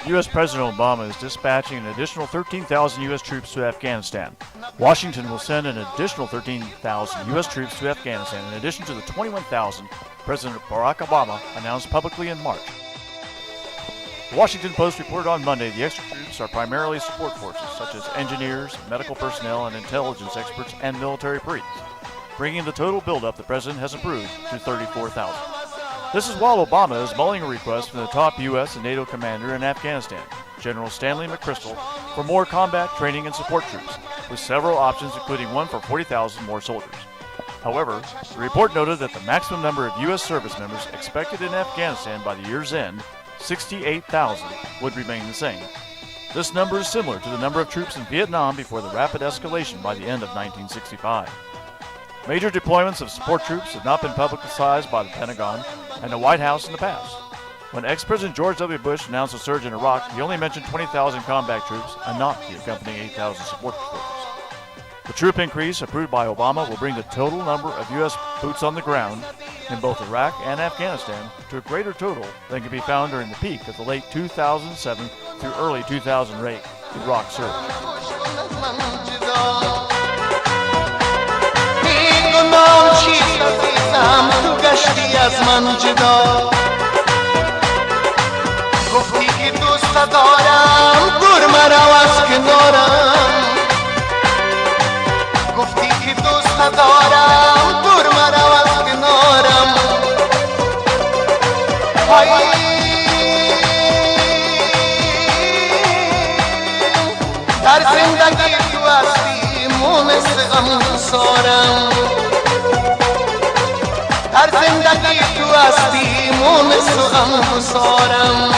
U.S. President Obama is dispatching an additional 13,000 U.S. troops to Afghanistan. Washington will send an additional 13,000 U.S. troops to Afghanistan in addition to the 21,000 President Barack Obama announced publicly in March. The Washington Post reported on Monday the extra troops are primarily support forces such as engineers, medical personnel, and intelligence experts and military briefs, bringing the total buildup the president has approved to 34,000. This is while Obama is mulling a request from the top U.S. and NATO commander in Afghanistan, General Stanley McChrystal, for more combat training and support troops, with several options including one for 40,000 more soldiers. However, the report noted that the maximum number of U.S. service members expected in Afghanistan by the year's end, 68,000, would remain the same. This number is similar to the number of troops in Vietnam before the rapid escalation by the end of 1965. Major deployments of support troops have not been publicized by the Pentagon and the White House in the past. When ex-President George W. Bush announced a surge in Iraq, he only mentioned 20,000 combat troops and not the accompanying 8,000 support forces. The troop increase approved by Obama will bring the total number of U.S. boots on the ground in both Iraq and Afghanistan to a greater total than could be found during the peak of the late 2007 through early 2008 Iraq surge. گفتی که دوست دارم دور مرو از کنارم گفتی که دوست دارم دور مرو از کنارم در زندگی تو هستی مونس غمگسارم در زندگی تو هستی مونس غمگسارم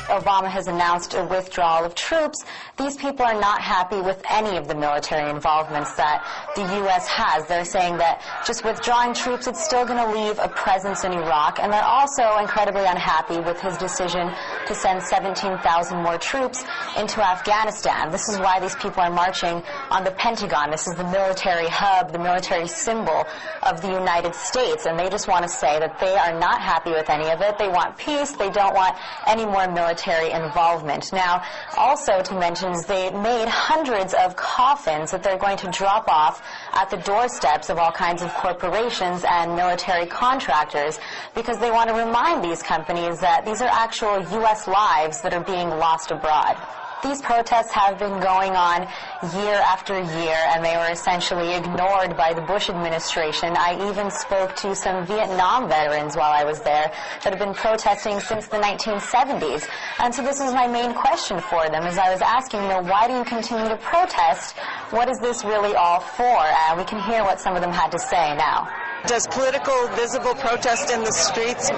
Obama has announced a withdrawal of troops. These people are not happy with any of the military involvements that the U.S. has. They're saying that just withdrawing troops, it's still going to leave a presence in Iraq, and they're also incredibly unhappy with his decision to send 17,000 more troops into Afghanistan. This is why these people are marching on the Pentagon. This is the military hub, the military symbol of the United States, and they just want to say that they are not happy with any of it. They want peace. They don't want any more military involvement. Now, also to mention is they made hundreds of coffins that they're going to drop off at the doorsteps of all kinds of corporations and military contractors because they want to remind these companies that these are actual U.S. lives that are being lost abroad. These protests have been going on year after year, and they were essentially ignored by the Bush administration. I even spoke to some Vietnam veterans while I was there that have been protesting since the 1970s. And so this was my main question for them, as I was asking, why do you continue to protest? What is this really all for? We can hear what some of them had to say now. Does political, visible protest in the streets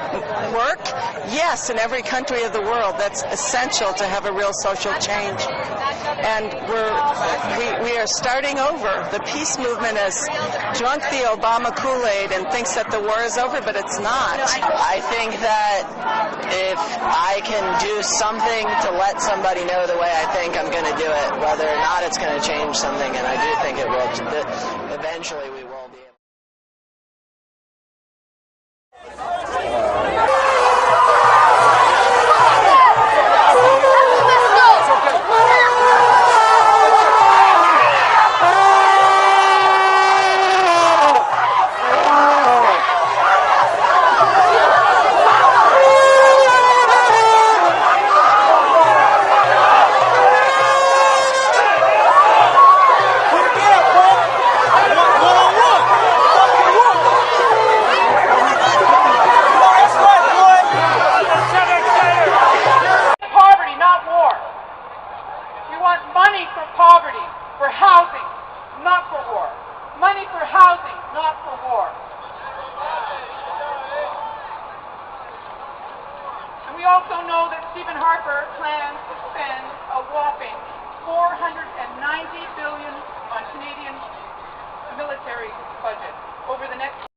work? Yes, in every country of the world. That's essential to have a real social change. And we are starting over. The peace movement has drunk the Obama Kool-Aid and thinks that the war is over, but it's not. I think that if I can do something to let somebody know the way I think, I'm going to do it. Whether or not it's going to change something, and I do think it will. Eventually we will. Money for poverty, for housing, not for war. Money for housing, not for war. And we also know that Stephen Harper plans to spend a whopping $490 billion on Canadian military budget over the next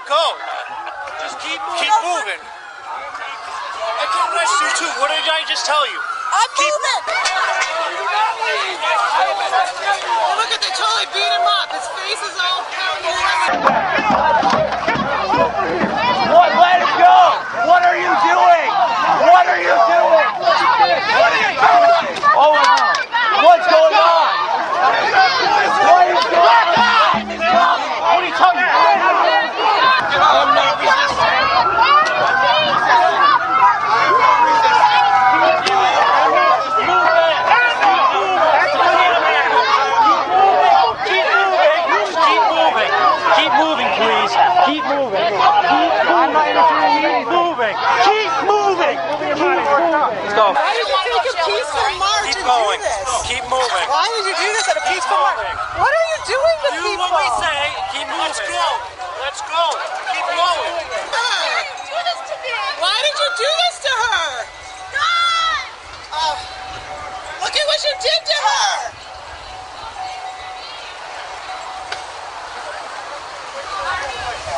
go. Just keep moving. I can arrest you too. What did I just tell you? I'm moving. Look at, they totally beat him up. His face is all pounded. What? Let it go! What are you doing? What are you doing? What are you doing? Oh my God! What's going on? What is going on? What are you talking about? I'm not resisting. Keep moving, please. Keep moving. I'm not interfering. Keep moving. Keep moving. Let's go. Why did you take a peaceful march Keep and going. do this? Keep moving. Why did you do this at a peaceful march? What are you doing to Do people? what we say. Keep moving. Let's go. Let's go. Keep going. Why did you do this to her? Look at what you did to her.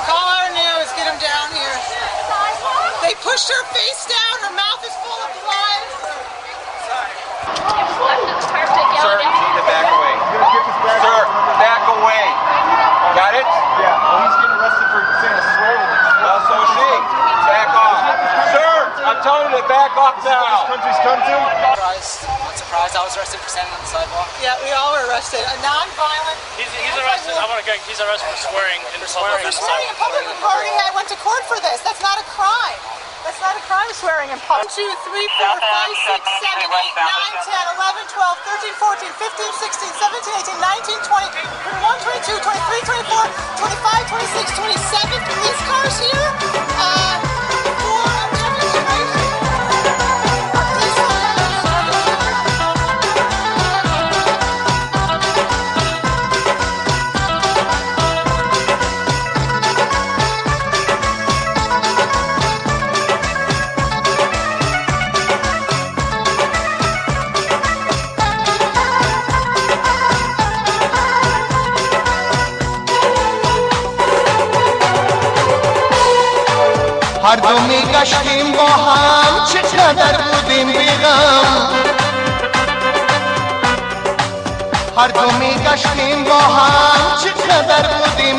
Call our news. Get him down here. They pushed her face down. Her mouth is full of blood. Sir, you need to back away. Sir, back away. Got it? Yeah. Well, he's getting arrested for saying a swear word. Well, so is she. Back off. Sir, I'm telling you to back off now. This country's come to. Not surprised. I was arrested for standing on the sidewalk. Yeah, we all were arrested. A non-violent. He's arrested. I want to go. He's arrested for swearing in public. Swearing in public recording. I went to court for this. That's not a crime. That's not a crime, swearing in public. 1, 2, 3, 4, 5, 6, 7, 8, 9, 10, 11, 12, 13, 14, 15, 16, 17, 18, 19, 20, 21, 22, 23, 24, 25, 26, 27 police cars here. For a demonstration. هر دو میگشتیم با هم چقدر بودیم بیغم هر دو میگشتیم با هم چقدر بودیم